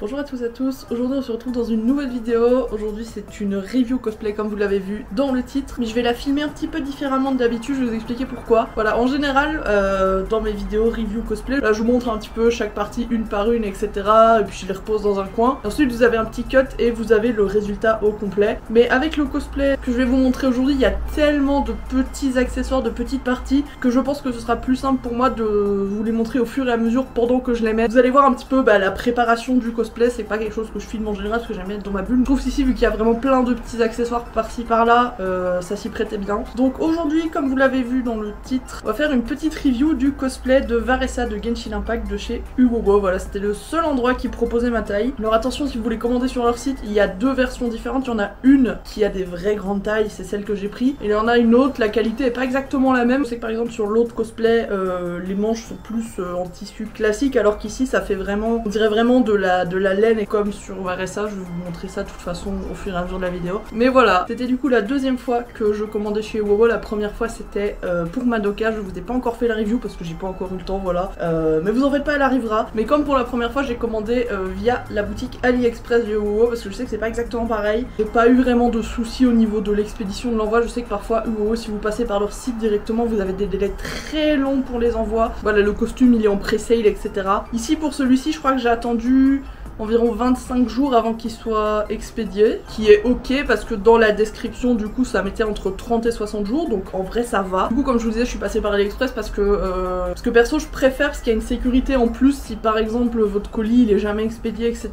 Bonjour à tous et à tous, aujourd'hui on se retrouve dans une nouvelle vidéo. Aujourd'hui c'est une review cosplay comme vous l'avez vu dans le titre, mais je vais la filmer un petit peu différemment de d'habitude, je vais vous expliquer pourquoi. Voilà, en général dans mes vidéos review cosplay, là je vous montre un petit peu chaque partie une par une, etc. Et puis je les repose dans un coin. Ensuite vous avez un petit cut et vous avez le résultat au complet. Mais avec le cosplay que je vais vous montrer aujourd'hui, il y a tellement de petits accessoires, de petites parties, que je pense que ce sera plus simple pour moi de vous les montrer au fur et à mesure pendant que je les mets. Vous allez voir un petit peu la préparation du cosplay. C'est pas quelque chose que je filme en général parce que j'aime bien être dans ma bulle. Je trouve ici, vu qu'il y a vraiment plein de petits accessoires par-ci par-là, ça s'y prêtait bien. Donc aujourd'hui, comme vous l'avez vu dans le titre, on va faire une petite review du cosplay de Varessa de Genshin Impact de chez Uwowo. Voilà, c'était le seul endroit qui proposait ma taille. Alors attention, si vous voulez commander sur leur site, il y a deux versions différentes. Il y en a une qui a des vraies grandes tailles, c'est celle que j'ai pris. Et il y en a une autre, la qualité est pas exactement la même. Je sais que par exemple sur l'autre cosplay, les manches sont plus en tissu classique, alors qu'ici ça fait vraiment, on dirait vraiment de la laine, et comme sur Varessa, je vais vous montrer ça de toute façon au fur et à mesure de la vidéo. Mais voilà, c'était du coup la deuxième fois que je commandais chez Uwowo. La première fois c'était pour Madoka, je vous ai pas encore fait la review parce que j'ai pas encore eu le temps, voilà. Mais vous en faites pas, elle arrivera. Mais comme pour la première fois, j'ai commandé via la boutique AliExpress de Uwowo parce que je sais que c'est pas exactement pareil. J'ai pas eu vraiment de soucis au niveau de l'expédition de l'envoi. Je sais que parfois Uwowo, si vous passez par leur site directement, vous avez des délais très longs pour les envois. Voilà, le costume il est en pré-sale, etc. Ici pour celui-ci, je crois que j'ai attendu environ 25 jours avant qu'il soit expédié, qui est ok parce que dans la description du coup ça mettait entre 30 et 60 jours, donc en vrai ça va. Du coup comme je vous disais, je suis passée par AliExpress parce que perso je préfère, parce qu'il y a une sécurité en plus. Si par exemple votre colis il est jamais expédié, etc.,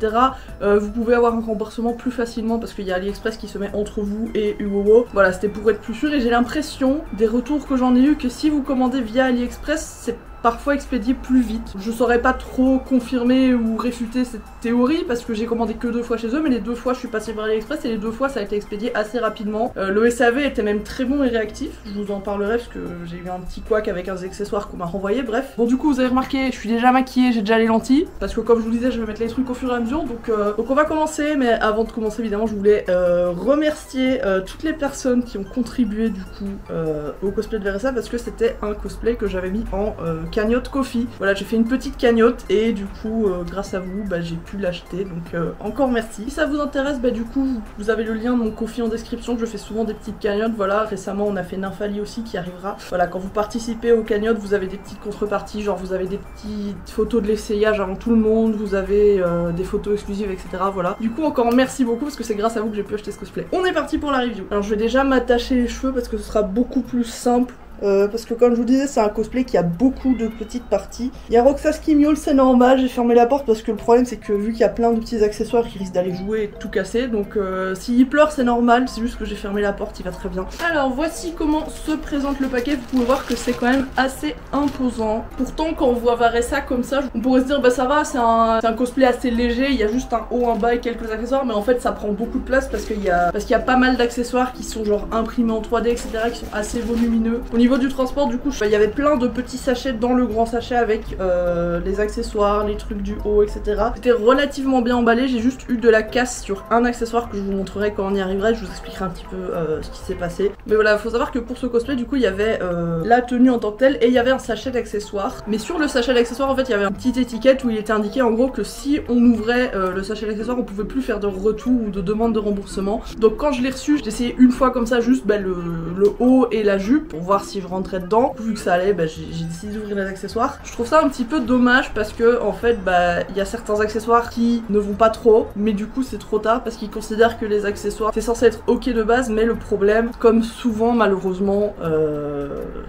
vous pouvez avoir un remboursement plus facilement parce qu'il y a AliExpress qui se met entre vous et Uwowo. Voilà, c'était pour être plus sûr, et j'ai l'impression des retours que j'en ai eu que si vous commandez via AliExpress, c'est parfois expédié plus vite. Je saurais pas trop confirmer ou réfuter cette théorie parce que j'ai commandé que 2 fois chez eux, mais les 2 fois je suis passée par AliExpress et les 2 fois ça a été expédié assez rapidement. Le SAV était même très bon et réactif, je vous en parlerai parce que j'ai eu un petit couac avec un accessoires qu'on m'a renvoyé, bref. Bon, du coup vous avez remarqué, je suis déjà maquillée, j'ai déjà les lentilles parce que comme je vous disais, je vais mettre les trucs au fur et à mesure, donc on va commencer. Mais avant de commencer, évidemment, je voulais remercier toutes les personnes qui ont contribué du coup au cosplay de Varessa parce que c'était un cosplay que j'avais mis en cagnotte Ko-fi. Voilà, j'ai fait une petite cagnotte et du coup grâce à vous j'ai pu l'acheter, donc encore merci. Si ça vous intéresse, du coup vous avez le lien de mon Ko-fi en description. Je fais souvent des petites cagnottes, voilà. Récemment on a fait Nymphali aussi qui arrivera. Voilà, quand vous participez aux cagnottes, vous avez des petites contreparties, genre vous avez des petites photos de l'essayage avant tout le monde, vous avez des photos exclusives, etc. Voilà. Du coup encore merci beaucoup parce que c'est grâce à vous que j'ai pu acheter ce cosplay. On est parti pour la review. Alors je vais déjà m'attacher les cheveux parce que ce sera beaucoup plus simple. Parce que comme je vous disais, c'est un cosplay qui a beaucoup de petites parties. Il y a Roxas qui miaule, c'est normal, j'ai fermé la porte parce que le problème c'est que vu qu'il y a plein de petits accessoires qui risquent d'aller jouer et tout casser, donc s'il pleure c'est normal, c'est juste que j'ai fermé la porte, il va très bien. Alors voici comment se présente le paquet. Vous pouvez voir que c'est quand même assez imposant. Pourtant quand on voit Varessa comme ça, on pourrait se dire ça va, c'est un cosplay assez léger, il y a juste un haut, un bas et quelques accessoires, mais en fait ça prend beaucoup de place parce qu'il y a pas mal d'accessoires qui sont genre imprimés en 3D, etc., qui sont assez volumineux. Au niveau du transport, du coup, il y avait plein de petits sachets dans le grand sachet avec les accessoires, les trucs du haut, etc. C'était relativement bien emballé. J'ai juste eu de la casse sur un accessoire que je vous montrerai quand on y arriverait. Je vous expliquerai un petit peu ce qui s'est passé. Mais voilà, il faut savoir que pour ce cosplay, du coup, il y avait la tenue en tant que telle et il y avait un sachet d'accessoires. Mais sur le sachet d'accessoires, en fait, il y avait une petite étiquette où il était indiqué en gros que si on ouvrait le sachet d'accessoires, on pouvait plus faire de retour ou de demande de remboursement. Donc quand je l'ai reçu, j'ai essayé une fois comme ça, juste le haut et la jupe pour voir si je rentrais dedans. Vu que ça allait, j'ai décidé d'ouvrir les accessoires. Je trouve ça un petit peu dommage parce que en fait il y a certains accessoires qui ne vont pas trop, mais du coup c'est trop tard parce qu'ils considèrent que les accessoires c'est censé être ok de base. Mais le problème, comme souvent malheureusement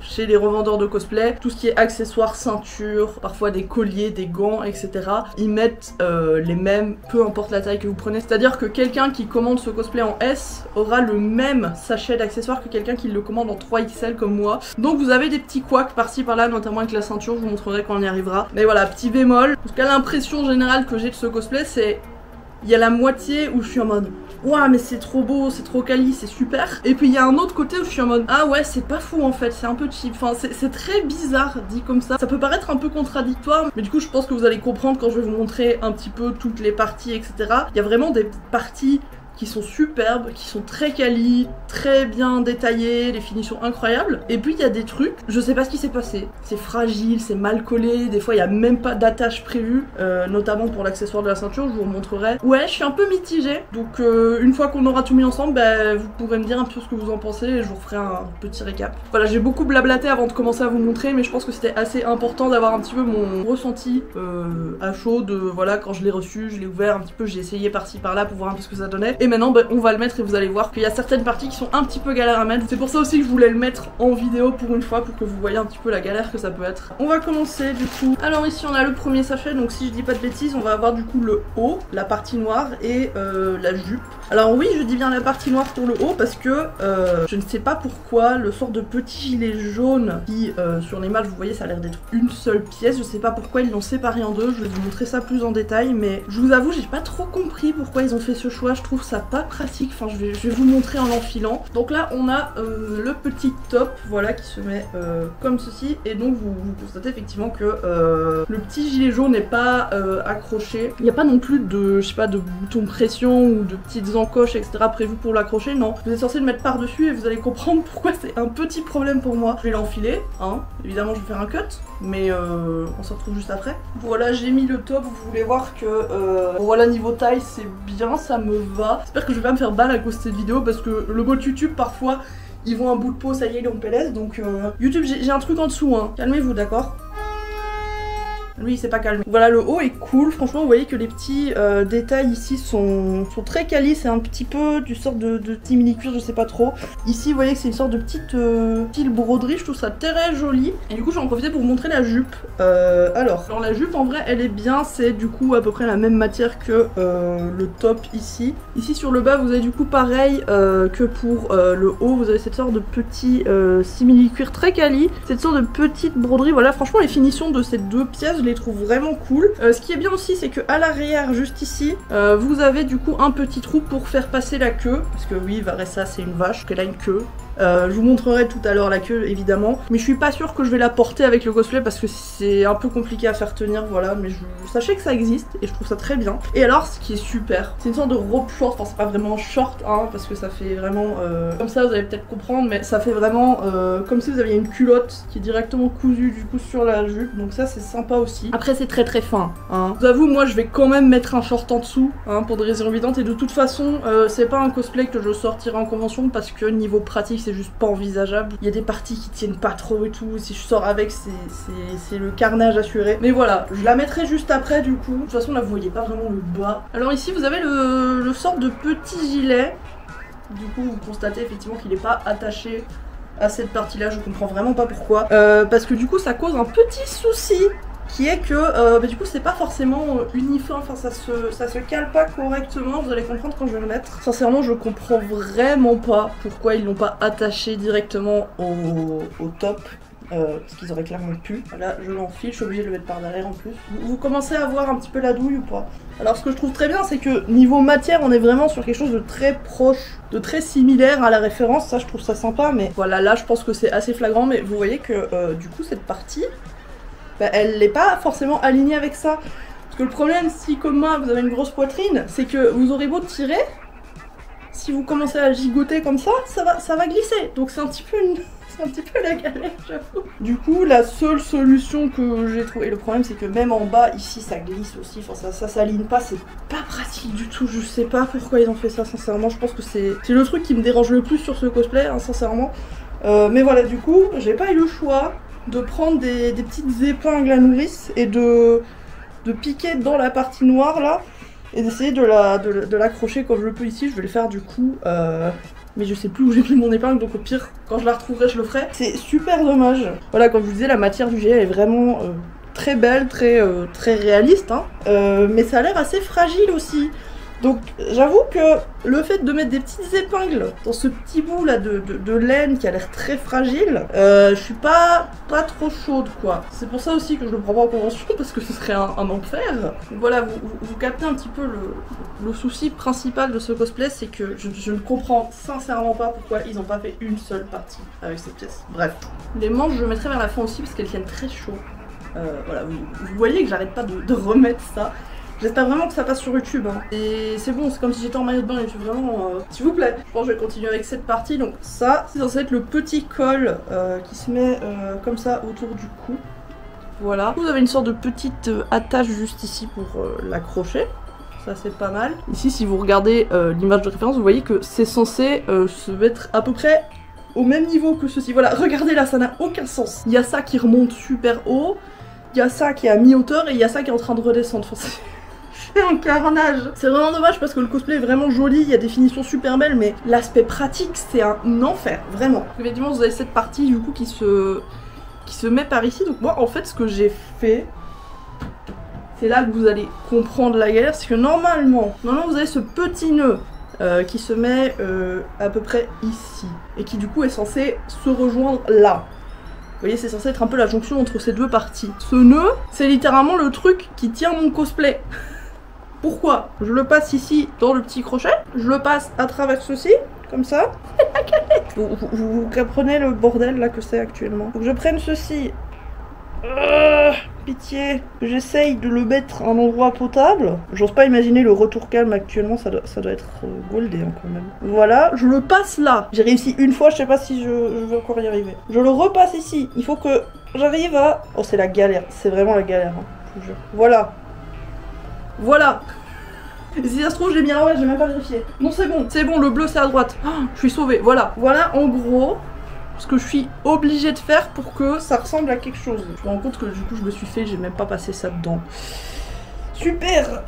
chez les revendeurs de cosplay, tout ce qui est accessoires, ceinture, parfois des colliers, des gants, etc., ils mettent les mêmes peu importe la taille que vous prenez. C'est à dire que quelqu'un qui commande ce cosplay en S aura le même sachet d'accessoires que quelqu'un qui le commande en 3XL comme moi. Donc vous avez des petits couacs par-ci par-là, notamment avec la ceinture, je vous montrerai quand on y arrivera. Mais voilà, petit bémol. En tout cas, l'impression générale que j'ai de ce cosplay, c'est il y a la moitié où je suis en mode ouah mais c'est trop beau, c'est trop quali, c'est super. Et puis il y a un autre côté où je suis en mode ah ouais c'est pas fou en fait, c'est un peu cheap. Enfin c'est très bizarre dit comme ça. Ça peut paraître un peu contradictoire, mais du coup je pense que vous allez comprendre quand je vais vous montrer un petit peu toutes les parties, etc. Il y a vraiment des parties qui sont superbes, qui sont très quali, très bien détaillés, les finitions incroyables. Et puis il y a des trucs, je sais pas ce qui s'est passé. C'est fragile, c'est mal collé, des fois il y a même pas d'attache prévue, notamment pour l'accessoire de la ceinture, je vous montrerai. Ouais, je suis un peu mitigée, donc une fois qu'on aura tout mis ensemble, bah, vous pourrez me dire un peu ce que vous en pensez et je vous ferai un petit récap. Voilà, j'ai beaucoup blablaté avant de commencer à vous montrer, mais je pense que c'était assez important d'avoir un petit peu mon ressenti à chaud de voilà, quand je l'ai reçu, je l'ai ouvert un petit peu, j'ai essayé par-ci par-là pour voir un peu ce que ça donnait. Et maintenant, bah, on va le mettre et vous allez voir qu'il y a certaines parties qui sont un petit peu galères à mettre. C'est pour ça aussi que je voulais le mettre en vidéo pour une fois, pour que vous voyez un petit peu la galère que ça peut être. On va commencer du coup. Alors ici on a le premier sachet, donc si je dis pas de bêtises, on va avoir du coup le haut, la partie noire et la jupe. Alors oui, je dis bien la partie noire pour le haut parce que je ne sais pas pourquoi le sort de petit gilet jaune qui sur l'image vous voyez ça a l'air d'être une seule pièce, je sais pas pourquoi ils l'ont séparé en deux, je vais vous montrer ça plus en détail, mais je vous avoue j'ai pas trop compris pourquoi ils ont fait ce choix, je trouve ça pas pratique, enfin je vais vous montrer en l'enfilant. Donc là on a le petit top, voilà, qui se met comme ceci, et donc vous constatez effectivement que le petit gilet jaune n'est pas accroché, il n'y a pas non plus de, je sais pas, de bouton pression ou de petites encoches etc prévues pour l'accrocher, non, vous êtes censé le mettre par dessus et vous allez comprendre pourquoi c'est un petit problème pour moi. Je vais l'enfiler, hein, évidemment je vais faire un cut, mais on se retrouve juste après. Voilà, j'ai mis le top, vous voulez voir que voilà, niveau taille c'est bien, ça me va. J'espère que je vais pas me faire balle à cause de cette vidéo parce que le bot YouTube parfois ils vont un bout de peau, ça y est, ils ont PLS, donc YouTube j'ai un truc en dessous, hein. Calmez-vous, d'accord? Lui il s'est pas calmé. Voilà, le haut est cool, franchement vous voyez que les petits détails ici sont très quali, c'est un petit peu du sort de simili-cuir, je sais pas trop. Ici vous voyez que c'est une sorte de petite style broderie, je trouve ça très joli. Et du coup j'en profite pour vous montrer la jupe. Alors la jupe en vrai elle est bien, c'est du coup à peu près la même matière que le top ici. Ici sur le bas vous avez du coup pareil que pour le haut, vous avez cette sorte de petit simili-cuir très quali, cette sorte de petite broderie. Voilà, franchement les finitions de ces deux pièces je les trouve vraiment cool. Ce qui est bien aussi c'est que à l'arrière juste ici vous avez du coup un petit trou pour faire passer la queue, parce que oui Varessa c'est une vache, qu'elle a une queue. Je vous montrerai tout à l'heure la queue évidemment, mais je suis pas sûre que je vais la porter avec le cosplay parce que c'est un peu compliqué à faire tenir, voilà, mais sachez que ça existe et je trouve ça très bien. Et alors ce qui est super, c'est une sorte de robe short, enfin c'est pas vraiment short hein, parce que ça fait vraiment comme ça, vous allez peut-être comprendre, mais ça fait vraiment comme si vous aviez une culotte qui est directement cousue du coup sur la jupe, donc ça c'est sympa aussi. Après c'est très fin, hein. Je vous avoue moi je vais quand même mettre un short en dessous hein, pour des raisons évidentes, et de toute façon c'est pas un cosplay que je sortirai en convention parce que niveau pratique c'est juste pas envisageable. Il y a des parties qui tiennent pas trop et tout, si je sors avec c'est le carnage assuré. Mais voilà, je la mettrai juste après du coup. De toute façon là vous voyez pas vraiment le bas. Alors ici vous avez le sort de petit gilet. Du coup vous constatez effectivement qu'il est pas attaché à cette partie là, je comprends vraiment pas pourquoi. Parce que du coup ça cause un petit souci, qui est que du coup c'est pas forcément uniforme, enfin ça se cale pas correctement, vous allez comprendre quand je vais le mettre. Sincèrement je comprends vraiment pas pourquoi ils l'ont pas attaché directement au top. Parce qu'ils auraient clairement pu. Voilà, je l'enfile, je suis obligée de le mettre par derrière en plus. Vous commencez à voir un petit peu la douille ou pas? Alors ce que je trouve très bien c'est que niveau matière on est vraiment sur quelque chose de très proche, de très similaire à la référence, ça je trouve ça sympa, mais voilà là je pense que c'est assez flagrant, mais vous voyez que du coup cette partie bah, elle n'est pas forcément alignée avec ça. Parce que le problème, si comme moi vous avez une grosse poitrine, c'est que vous aurez beau tirer, si vous commencez à gigoter comme ça va glisser. Donc c'est un petit peu la galère, j'avoue. Du coup, la seule solution que j'ai trouvée, le problème c'est que même en bas, ici, ça glisse aussi, enfin ça s'aligne pas, c'est pas pratique du tout, je sais pas pourquoi ils ont fait ça, sincèrement. Je pense que c'est le truc qui me dérange le plus sur ce cosplay, hein, sincèrement. Mais voilà, du coup, j'ai pas eu le choix de prendre des petites épingles à nourrice et de piquer dans la partie noire là et d'essayer de l'accrocher comme je le peux ici. Je vais le faire du coup mais je sais plus où j'ai mis mon épingle, donc au pire quand je la retrouverai je le ferai. C'est super dommage. Voilà, comme je vous disais, la matière du gilet est vraiment très belle, très réaliste hein. Mais ça a l'air assez fragile aussi. Donc j'avoue que le fait de mettre des petites épingles dans ce petit bout là de laine qui a l'air très fragile, je suis pas trop chaude quoi. C'est pour ça aussi que je le prends pas en convention, parce que ce serait un enfer. Donc voilà, vous captez un petit peu le souci principal de ce cosplay, c'est que je ne comprends sincèrement pas pourquoi ils n'ont pas fait une seule partie avec cette pièce. Bref. Les manches je mettrai vers la fin aussi parce qu'elles tiennent très chaud. Voilà, vous voyez que j'arrête pas de remettre ça. J'espère vraiment que ça passe sur YouTube. Hein. Et c'est bon, c'est comme si j'étais en maillot de bain et je suis vraiment... S'il vous plaît. Bon, je vais continuer avec cette partie. Donc ça, c'est censé être le petit col qui se met comme ça autour du cou. Voilà. Vous avez une sorte de petite attache juste ici pour l'accrocher. Ça c'est pas mal. Ici, si vous regardez l'image de référence, vous voyez que c'est censé se mettre à peu près au même niveau que ceci. Voilà, regardez là, ça n'a aucun sens. Il y a ça qui remonte super haut. Il y a ça qui est à mi-hauteur et il y a ça qui est en train de redescendre. Enfin, c'est un carnage. C'est vraiment dommage parce que le cosplay est vraiment joli, il y a des finitions super belles, mais l'aspect pratique c'est un enfer, vraiment. Effectivement vous avez cette partie du coup qui se met par ici. Donc moi en fait ce que j'ai fait, c'est là que vous allez comprendre la galère, c'est que normalement vous avez ce petit nœud qui se met à peu près ici et qui du coup est censé se rejoindre là. Vous voyez, c'est censé être un peu la jonction entre ces deux parties. Ce nœud, c'est littéralement le truc qui tient mon cosplay. Pourquoi? Je le passe ici dans le petit crochet, je le passe à travers ceci, comme ça. Vous comprenez le bordel là que c'est actuellement. Faut que je prenne ceci. Pitié. J'essaye de le mettre à un endroit potable. J'ose pas imaginer le retour calme actuellement, ça doit être goldé hein, quand même. Voilà, je le passe là. J'ai réussi une fois, je sais pas si je vais encore y arriver. Je le repasse ici. Il faut que j'arrive à... Oh c'est la galère, c'est vraiment la galère, hein, je vous jure. Voilà. Voilà. Et si ça se trouve, je l'ai mis à l'envers, j'ai même pas vérifié. Non c'est bon, le bleu c'est à droite. Oh, je suis sauvée, voilà. Voilà en gros ce que je suis obligée de faire pour que ça ressemble à quelque chose. Je me rends compte que du coup je me suis fait, j'ai même pas passé ça dedans. Super.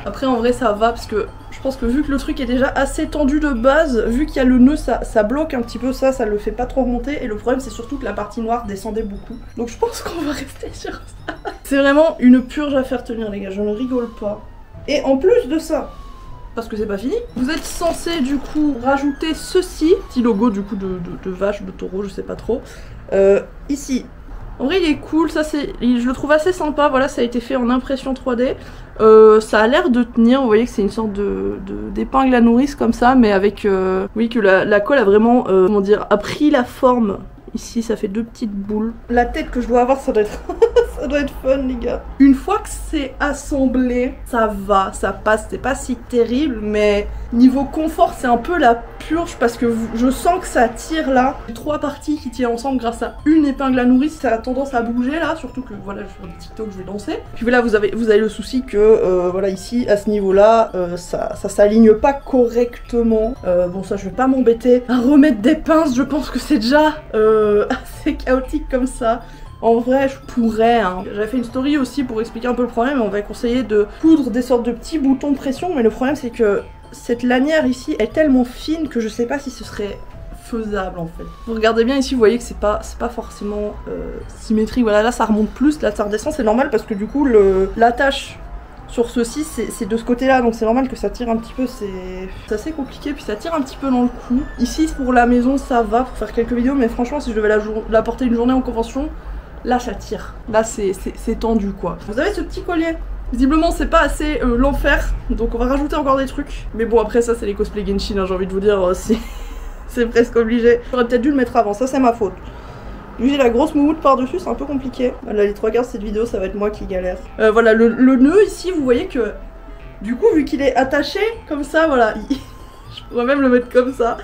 Après en vrai ça va parce que je pense que vu que le truc est déjà assez tendu de base, vu qu'il y a le nœud, ça bloque un petit peu ça le fait pas trop remonter. Et le problème c'est surtout que la partie noire descendait beaucoup. Donc je pense qu'on va rester sur ça. C'est vraiment une purge à faire tenir les gars, je ne rigole pas. Et en plus de ça, parce que c'est pas fini, vous êtes censé du coup rajouter ceci, petit logo du coup de vache, de taureau, je sais pas trop, ici. En vrai il est cool, ça c'est, je le trouve assez sympa, voilà ça a été fait en impression 3D. Ça a l'air de tenir, vous voyez que c'est une sorte d'épingle à nourrice comme ça, mais avec, oui que la colle a vraiment, comment dire, a pris la forme. Ici ça fait deux petites boules. La tête que je dois avoir ça doit être... ça doit être fun les gars. Une fois que c'est assemblé, ça va, ça passe, c'est pas si terrible, mais niveau confort c'est un peu la purge parce que je sens que ça tire là. Trois parties qui tiennent ensemble grâce à une épingle à nourrice, ça a tendance à bouger là, surtout que voilà je fais un TikTok, je vais danser. Puis là vous avez le souci que voilà ici à ce niveau là, ça s'aligne pas correctement. Bon ça je vais pas m'embêter à remettre des pinces, je pense que c'est déjà assez chaotique comme ça. En vrai, je pourrais, hein. J'avais fait une story aussi pour expliquer un peu le problème. On va conseiller de coudre des sortes de petits boutons pression, mais le problème c'est que cette lanière ici est tellement fine que je sais pas si ce serait faisable en fait. Vous regardez bien ici, vous voyez que c'est pas forcément symétrique. Voilà, là ça remonte plus, là ça redescend, c'est normal parce que du coup l'attache sur ceci c'est de ce côté là, donc c'est normal que ça tire un petit peu, c'est assez compliqué, puis ça tire un petit peu dans le cou. Ici pour la maison ça va pour faire quelques vidéos, mais franchement si je devais la porter une journée en convention, là ça tire, là c'est tendu quoi. Vous avez ce petit collier, visiblement c'est pas assez l'enfer, donc on va rajouter encore des trucs. Mais bon après ça c'est les cosplay Genshin, hein, j'ai envie de vous dire, c'est presque obligé. J'aurais peut-être dû le mettre avant, ça c'est ma faute. Vu j'ai la grosse moumoute par dessus, c'est un peu compliqué. Là les 3 quarts de cette vidéo ça va être moi qui galère. Voilà le nœud ici, vous voyez que du coup vu qu'il est attaché comme ça, voilà, je pourrais même le mettre comme ça.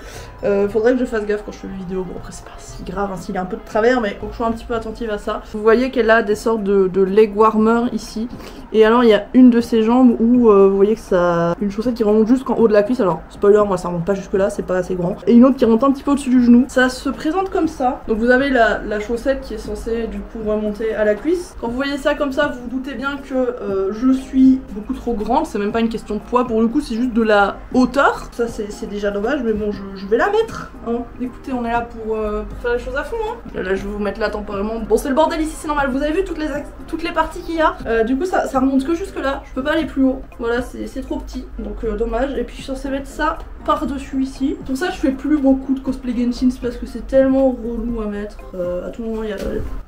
Faudrait que je fasse gaffe quand je fais une vidéo. Bon après c'est pas si grave hein, s'il est un peu de travers, mais faut que je sois un petit peu attentive à ça. Vous voyez qu'elle a des sortes de leg warmer ici. Et alors il y a une de ses jambes où vous voyez que ça... une chaussette qui remonte jusqu'en haut de la cuisse. Alors spoiler, moi ça remonte pas jusque là, c'est pas assez grand. Et une autre qui remonte un petit peu au-dessus du genou. Ça se présente comme ça. Donc vous avez la chaussette qui est censée du coup remonter à la cuisse. Quand vous voyez ça comme ça, vous vous doutez bien que je suis beaucoup trop grande. C'est même pas une question de poids pour le coup, c'est juste de la hauteur. Ça c'est déjà dommage, mais bon je vais la mettre hein. Écoutez, on est là pour faire les choses à fond hein. Là je vais vous mettre là temporairement. Bon c'est le bordel ici, c'est normal, vous avez vu toutes les parties qu'il y a. Du coup ça remonte que jusque là, je peux pas aller plus haut. Voilà, c'est trop petit, donc dommage. Et puis je suis censée mettre ça par-dessus ici. Pour ça je fais plus beaucoup de cosplay Genshin parce que c'est tellement relou à mettre. À tout moment il y a...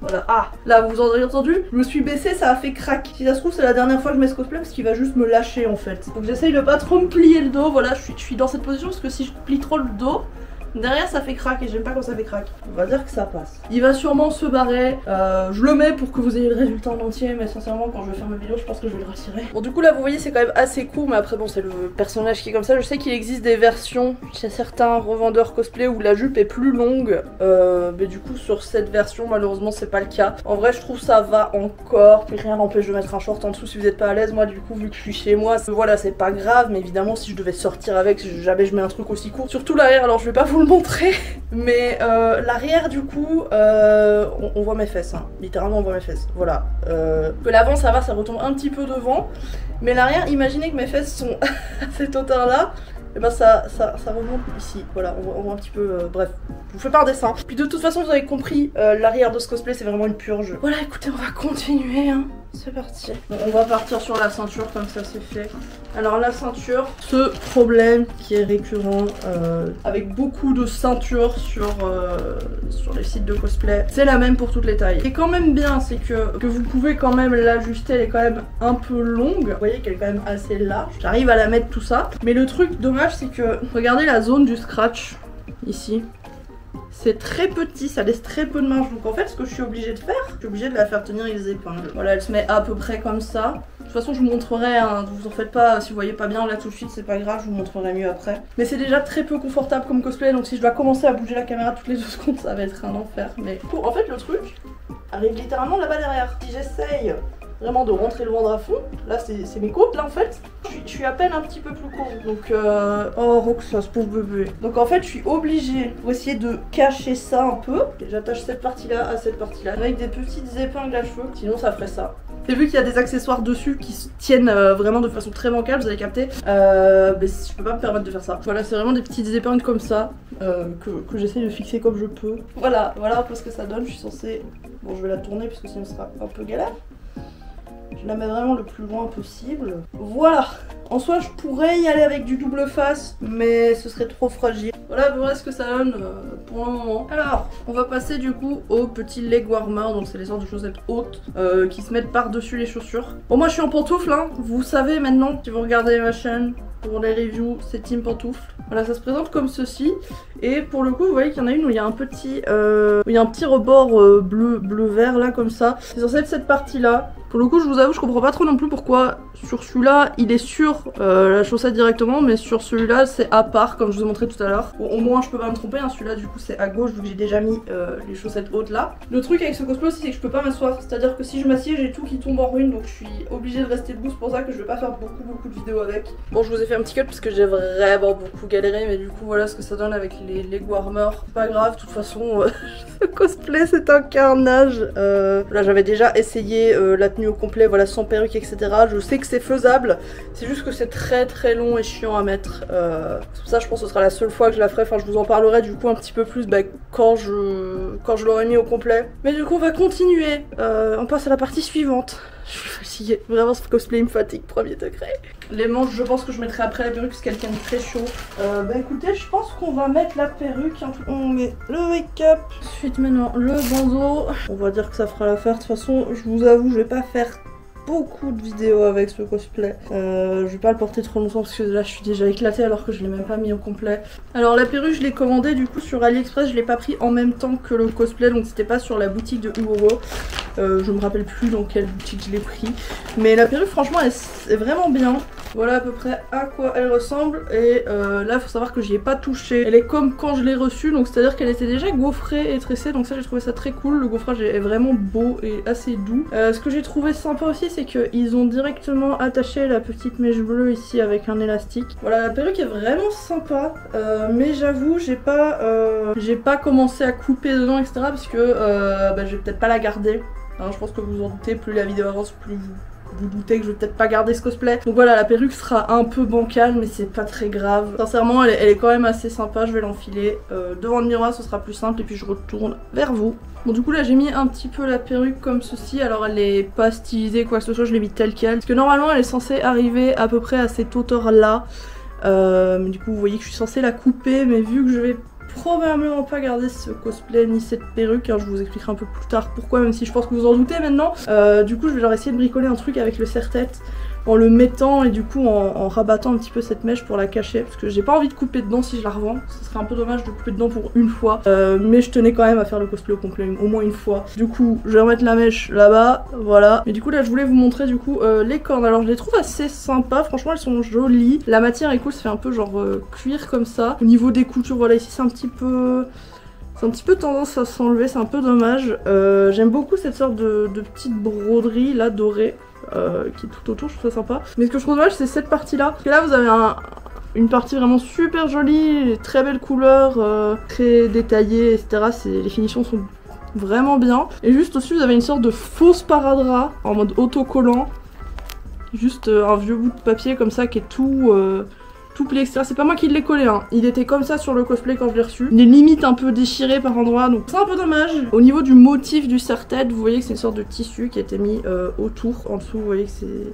Voilà, ah là vous en avez entendu, je me suis baissée, ça a fait crack. Si ça se trouve c'est la dernière fois que je mets ce cosplay parce qu'il va juste me lâcher en fait. Donc j'essaye de pas trop me plier le dos, voilà, je suis dans cette position parce que si je plie trop le dos, Derrière ça fait crack et j'aime pas quand ça fait crack. On va dire que ça passe. Il va sûrement se barrer. Je le mets pour que vous ayez le résultat en entier, mais sincèrement quand je vais faire ma vidéo je pense que je vais le retirer. Bon du coup là vous voyez c'est quand même assez court, mais après bon c'est le personnage qui est comme ça. Je sais qu'il existe des versions chez certains revendeurs cosplay où la jupe est plus longue. Mais du coup sur cette version malheureusement c'est pas le cas. En vrai je trouve ça va encore, puis rien n'empêche de mettre un short en dessous si vous êtes pas à l'aise. Moi du coup vu que je suis chez moi, voilà c'est pas grave, mais évidemment si je devais sortir avec, jamais je mets un truc aussi court. Surtout l'arrière, alors je vais pas vous le montrer, mais l'arrière du coup on voit mes fesses, hein. Littéralement on voit mes fesses, voilà. Que l'avant ça va, ça retombe un petit peu devant, mais l'arrière, imaginez que mes fesses sont à cette hauteur là, et ben ça remonte ici, voilà, on voit un petit peu, bref, je vous fais pas un dessin. Puis de toute façon vous avez compris, l'arrière de ce cosplay c'est vraiment une purge. Voilà écoutez on va continuer hein. C'est parti. Bon, on va partir sur la ceinture comme ça c'est fait. Alors la ceinture, ce problème qui est récurrent avec beaucoup de ceintures sur les sites de cosplay, c'est la même pour toutes les tailles. Et quand même bien c'est que vous pouvez quand même l'ajuster, elle est quand même un peu longue. Vous voyez qu'elle est quand même assez large. J'arrive à la mettre tout ça. Mais le truc dommage c'est que, regardez la zone du scratch ici. C'est très petit, ça laisse très peu de marge. Donc en fait ce que je suis obligée de faire, je suis obligée de la faire tenir avec des épingles. Voilà, elle se met à peu près comme ça. De toute façon je vous montrerai, hein, vous en faites pas, si vous voyez pas bien là tout de suite c'est pas grave, je vous montrerai mieux après. Mais c'est déjà très peu confortable comme cosplay, donc si je dois commencer à bouger la caméra toutes les 2 secondes ça va être un enfer. Mais en fait le truc arrive littéralement là-bas derrière. Si j'essaye vraiment de rentrer le ventre à fond, là c'est mes côtes là en fait, je suis à peine un petit peu plus court. Donc oh Roxa, ce pauvre bébé. Donc en fait je suis obligée pour essayer de cacher ça un peu. J'attache cette partie là à cette partie là avec des petites épingles à cheveux, sinon ça ferait ça. Et vu qu'il y a des accessoires dessus qui se tiennent vraiment de façon très bancale, vous avez capté, mais je peux pas me permettre de faire ça. Voilà, c'est vraiment des petites épingles comme ça que j'essaie de fixer comme je peux. Voilà un peu ce que ça donne. Je suis censée, bon je vais la tourner puisque sinon ce sera un peu galère. Je la mets vraiment le plus loin possible. Voilà. En soi, je pourrais y aller avec du double face, mais ce serait trop fragile. Voilà ce que ça donne pour le moment. Alors, on va passer du coup au petit leg warmer. Donc, c'est les sortes de chaussettes hautes qui se mettent par-dessus les chaussures. Bon, moi, je suis en pantoufle, hein. Vous savez maintenant, si vous regardez ma chaîne pour les reviews, c'est Team Pantoufle. Voilà, ça se présente comme ceci. Et pour le coup, vous voyez qu'il y en a une où il y a un petit, rebord bleu-vert là, comme ça. C'est censé être cette partie-là. Pour le coup, je vous avoue, je comprends pas trop non plus pourquoi sur celui-là, il est sur la chaussette directement, mais sur celui-là, c'est à part, comme je vous ai montré tout à l'heure. Bon, au moins, je peux pas me tromper, hein. Celui-là, du coup, c'est à gauche, vu que j'ai déjà mis les chaussettes hautes là. Le truc avec ce cosplay aussi, c'est que je peux pas m'asseoir. C'est-à-dire que si je m'assieds, j'ai tout qui tombe en ruine, donc je suis obligée de rester debout. C'est pour ça que je vais pas faire beaucoup de vidéos avec. Bon, je vous ai fait un petit cut parce que j'ai vraiment beaucoup galéré, mais du coup, voilà ce que ça donne avec les leg warmers. C'est pas grave, de toute façon, ce cosplay, c'est un carnage. Là, j'avais déjà essayé la tenue au complet, voilà, sans perruque, etc. Je sais que c'est faisable, c'est juste que c'est très long et chiant à mettre. C'est pour ça je pense que ce sera la seule fois que je la ferai. Enfin, je vous en parlerai du coup un petit peu plus quand je l'aurai mis au complet. Mais du coup, on va continuer. On passe à la partie suivante. Je suis fatiguée, vraiment ce cosplay me fatigue, premier degré. Les manches, je pense que je mettrai après la perruque parce qu'elles tiennent très chaud. Écoutez, je pense qu'on va mettre la perruque. On met le make-up. Ensuite, maintenant, le bandeau. On va dire que ça fera l'affaire. De toute façon, je vous avoue, je vais pas faire beaucoup de vidéos avec ce cosplay. Je vais pas le porter trop longtemps parce que là je suis déjà éclatée alors que je l'ai même pas mis au complet. Alors la perruque je l'ai commandée du coup sur AliExpress, je l'ai pas pris en même temps que le cosplay, donc c'était pas sur la boutique de Uowo. Je me rappelle plus dans quelle boutique je l'ai pris. Mais la perruque franchement elle est vraiment bien. Voilà à peu près à quoi elle ressemble. Et là faut savoir que j'y ai pas touché. Elle est comme quand je l'ai reçue, donc c'est à dire qu'elle était déjà gaufrée et tressée, donc ça j'ai trouvé ça très cool. Le gaufrage est vraiment beau et assez doux. Ce que j'ai trouvé sympa aussi c'est qu'ils ont directement attaché la petite mèche bleue ici avec un élastique. Voilà, la perruque est vraiment sympa, mais j'avoue j'ai pas commencé à couper dedans etc parce que je vais peut-être pas la garder. Alors, je pense que vous en doutez, plus la vidéo avance plus vous doutez que je vais peut-être pas garder ce cosplay. Donc voilà, la perruque sera un peu bancale mais c'est pas très grave. Sincèrement elle est quand même assez sympa, je vais l'enfiler devant le miroir, ce sera plus simple et puis je retourne vers vous. Bon du coup là j'ai mis un petit peu la perruque comme ceci, alors elle est pas stylisée quoi que ce soit, je l'ai mis telle quelle. Parce que normalement elle est censée arriver à peu près à cette hauteur là. Du coup vous voyez que je suis censée la couper, mais vu que je vais probablement pas garder ce cosplay ni cette perruque, hein, je vous expliquerai un peu plus tard pourquoi, même si je pense que vous en doutez maintenant. Du coup je vais leur essayer de bricoler un truc avec le serre-tête en le mettant et du coup en rabattant un petit peu cette mèche pour la cacher parce que j'ai pas envie de couper dedans si je la revends, ce serait un peu dommage de couper dedans pour une fois, mais je tenais quand même à faire le cosplay au complet au moins une fois. Du coup je vais remettre la mèche là-bas, voilà. Mais du coup là je voulais vous montrer du coup les cornes. Alors je les trouve assez sympas, franchement elles sont jolies, la matière est cool, ça fait un peu genre cuir comme ça. Au niveau des coutures, voilà, ici c'est un petit peu tendance à s'enlever, c'est un peu dommage. J'aime beaucoup cette sorte de petite broderie là dorée qui est tout autour, je trouve ça sympa. Mais ce que je trouve dommage c'est cette partie là, parce que là vous avez une partie vraiment super jolie, très belles couleurs, très détaillées, etc. Les finitions sont vraiment bien. Et juste au-dessus vous avez une sorte de fausse sparadrap en mode autocollant. Juste un vieux bout de papier comme ça qui est tout plié, etc. C'est pas moi qui l'ai collé, hein. Il était comme ça sur le cosplay quand je l'ai reçu. Il est limite un peu déchiré par endroits, donc c'est un peu dommage. Au niveau du motif du serre-tête, vous voyez que c'est une sorte de tissu qui a été mis autour. En dessous, vous voyez que c'est...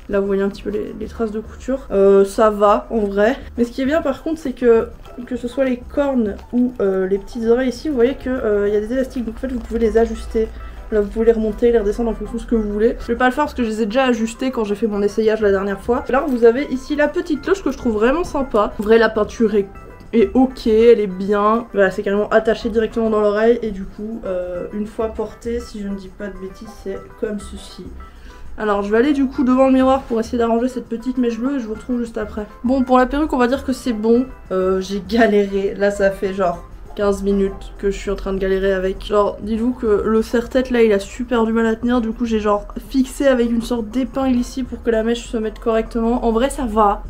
Là, vous voyez un petit peu les traces de couture. Ça va, en vrai. Mais ce qui est bien, par contre, c'est que ce soit les cornes ou les petites oreilles ici, vous voyez qu'il y a des élastiques. Donc en fait, vous pouvez les ajuster. Là vous pouvez les remonter, les redescendre en fonction de ce que vous voulez. Je vais pas le faire parce que je les ai déjà ajustés quand j'ai fait mon essayage la dernière fois. Là vous avez ici la petite cloche que je trouve vraiment sympa. En vrai la peinture est ok, elle est bien. Voilà, c'est carrément attaché directement dans l'oreille et du coup une fois portée, si je ne dis pas de bêtises, c'est comme ceci. Alors je vais aller du coup devant le miroir pour essayer d'arranger cette petite mèche bleue et je vous retrouve juste après. Bon, pour la perruque on va dire que c'est bon. J'ai galéré, là ça fait genre 15 minutes que je suis en train de galérer avec. Genre, dites-vous que le serre-tête là il a super du mal à tenir, du coup j'ai genre fixé avec une sorte d'épingle ici pour que la mèche se mette correctement. En vrai ça va,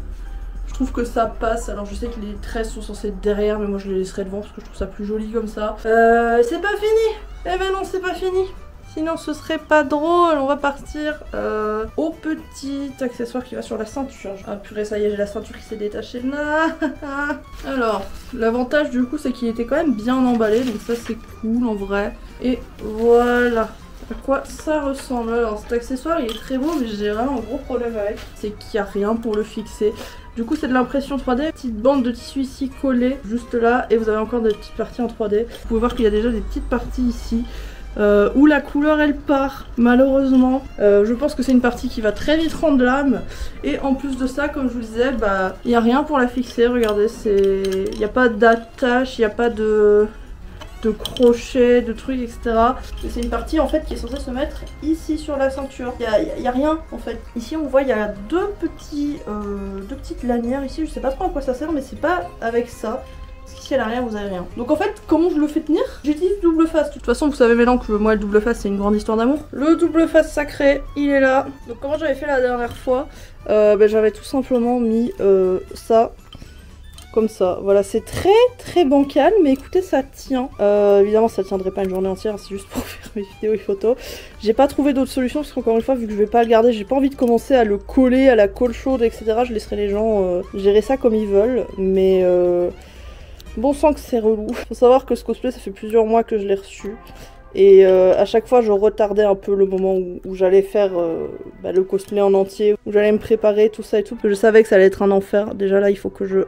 je trouve que ça passe. Alors je sais que les tresses sont censées être derrière, mais moi je les laisserai devant parce que je trouve ça plus joli comme ça. C'est pas fini. Eh ben non, c'est pas fini. Sinon ce serait pas drôle. On va partir au petit accessoire qui va sur la ceinture. Ah purée, ça y est, j'ai la ceinture qui s'est détachée là. Alors, l'avantage du coup c'est qu'il était quand même bien emballé, donc ça c'est cool en vrai. Et voilà à quoi ça ressemble. Alors cet accessoire il est très beau, mais j'ai vraiment un gros problème avec, c'est qu'il n'y a rien pour le fixer. Du coup c'est de l'impression 3D, petite bande de tissu ici collée juste là, et vous avez encore des petites parties en 3D. Vous pouvez voir qu'il y a déjà des petites parties ici. Où la couleur elle part malheureusement. Je pense que c'est une partie qui va très vite rendre l'âme. Et en plus de ça, comme je vous disais, bah il n'y a rien pour la fixer. Regardez, il n'y a pas d'attache, il n'y a pas de crochet, de trucs, etc. C'est une partie en fait qui est censée se mettre ici sur la ceinture. Il y a rien en fait. Ici on voit il y a deux petites lanières ici. Je sais pas trop à quoi ça sert, mais c'est pas avec ça. Parce qu'ici à l'arrière vous avez rien. Donc en fait comment je le fais tenir? J'utilise double face. De toute façon vous savez maintenant que moi le double face c'est une grande histoire d'amour. Le double face sacré il est là. Donc comment j'avais fait la dernière fois, j'avais tout simplement mis ça comme ça. Voilà, c'est très bancal, mais écoutez ça tient. Évidemment ça tiendrait pas une journée entière, c'est juste pour faire mes vidéos et photos. J'ai pas trouvé d'autre solution parce qu'encore une fois vu que je vais pas le garder, j'ai pas envie de commencer à le coller à la colle chaude etc. Je laisserai les gens gérer ça comme ils veulent, mais bon sang que c'est relou. Faut savoir que ce cosplay ça fait plusieurs mois que je l'ai reçu. Et à chaque fois je retardais un peu le moment où j'allais faire le cosplay en entier, où j'allais me préparer tout ça et tout. Je savais que ça allait être un enfer. Déjà là il faut que je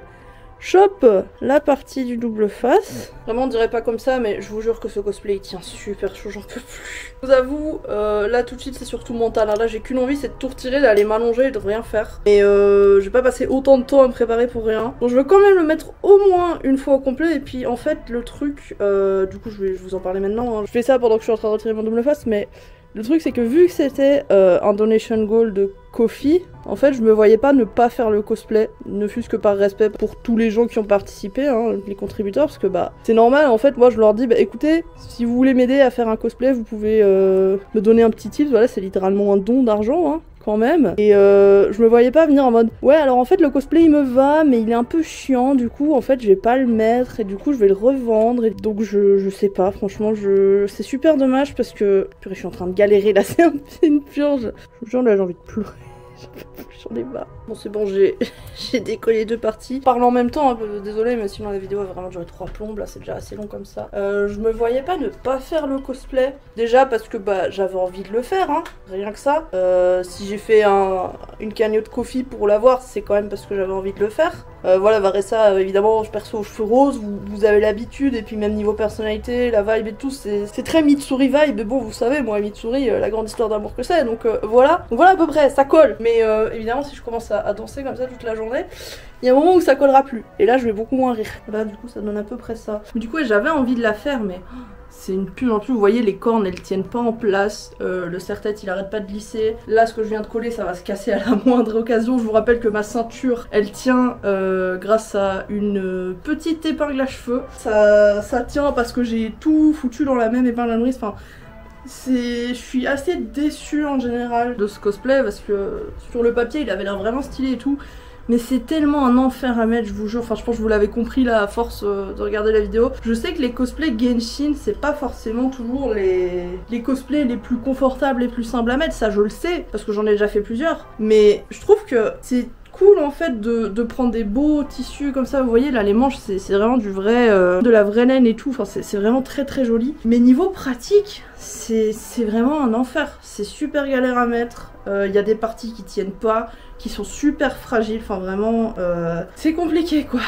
chope la partie du double face. Vraiment on dirait pas comme ça, mais je vous jure que ce cosplay il tient super chaud, j'en peux plus. Je vous avoue, là tout de suite c'est surtout mental, hein. Là j'ai qu'une envie, c'est de tout retirer, d'aller m'allonger et de rien faire. Et je vais pas passer autant de temps à me préparer pour rien. Donc je veux quand même le mettre au moins une fois au complet. Et puis en fait le truc, du coup je vais vous en parler maintenant, hein. Je fais ça pendant que je suis en train de retirer mon double face, mais le truc c'est que vu que c'était un donation goal de Ko-fi, en fait je me voyais pas ne pas faire le cosplay, ne fût-ce que par respect pour tous les gens qui ont participé, hein, les contributeurs, parce que bah c'est normal en fait. Moi je leur dis bah écoutez, si vous voulez m'aider à faire un cosplay vous pouvez me donner un petit tip, voilà c'est littéralement un don d'argent hein, quand même. Et je me voyais pas venir en mode ouais alors en fait le cosplay il me va mais il est un peu chiant, du coup en fait je vais pas le mettre et du coup je vais le revendre, et donc je sais pas franchement, c'est super dommage parce que purée, je suis en train de galérer là, c'est une purge, je vous jure là j'ai envie de pleurer. J'en ai marre. Bon c'est bon, j'ai décollé deux parties. Parle en même temps, hein, désolé mais sinon la vidéo a vraiment duré 3 plombes, là c'est déjà assez long comme ça. Je me voyais pas ne pas faire le cosplay. Déjà parce que bah j'avais envie de le faire, hein, rien que ça. Si j'ai fait une cagnotte de coffee pour l'avoir, c'est quand même parce que j'avais envie de le faire. Voilà, Varessa, évidemment, perso aux cheveux roses, vous avez l'habitude, et puis même niveau personnalité, la vibe et tout, c'est très Mitsuri vibe, mais bon, vous savez, moi, Mitsuri, la grande histoire d'amour que c'est, donc voilà. Donc voilà à peu près, ça colle. Mais évidemment, si je commence à danser comme ça toute la journée, il y a un moment où ça collera plus. Et là, je vais beaucoup moins rire. Là, du coup, ça donne à peu près ça. Mais du coup, j'avais envie de la faire, mais... c'est une pub en plus, vous voyez les cornes elles tiennent pas en place, le serre-tête il arrête pas de glisser. Là ce que je viens de coller ça va se casser à la moindre occasion. Je vous rappelle que ma ceinture elle tient grâce à une petite épingle à cheveux. Ça tient parce que j'ai tout foutu dans la même épingle à nourrice. Enfin, je suis assez déçue en général de ce cosplay parce que sur le papier il avait l'air vraiment stylé et tout. Mais c'est tellement un enfer à mettre, je vous jure. Enfin, je pense que vous l'avez compris là à force de regarder la vidéo. Je sais que les cosplays Genshin, c'est pas forcément toujours les cosplays les plus confortables, les plus simples à mettre. Ça, je le sais, parce que j'en ai déjà fait plusieurs. Mais je trouve que c'est cool en fait de prendre des beaux tissus comme ça. Vous voyez là, les manches, c'est vraiment du vrai, de la vraie laine et tout. Enfin, c'est vraiment très très joli. Mais niveau pratique, c'est vraiment un enfer. C'est super galère à mettre. Il y a des parties qui tiennent pas, qui sont super fragiles, enfin vraiment c'est compliqué quoi.